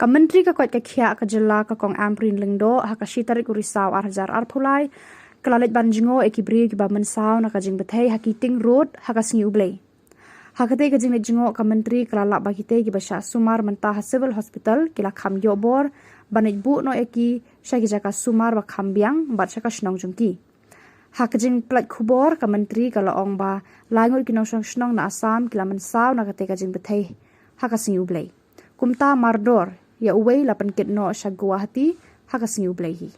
ka menteri ka kwat ka khia ka jela ka kong amprin lengdo ha ka shitarik urisaw arjar arphulai kalalet banjingo ekibri ki ba mensaw na ka jing bethei ha kiting road ha ka sngi ublei ha ka te ka jing jingo ka menteri kalala ba kite ki ba sha sumar menta ha civil hospital kila kham yo bor banit bu no eki shagi jaka sumar ba khambiang ba chaka shnong jungki ha ka jing plat khubor ka menteri kala ong ba langur ki nong shnong na asam kila mensaw na ka te ka jing bethei ha ka sngi ublei kumta mardor ya uwei lapan kitno sha Guwahati ha ka sngi ublei hi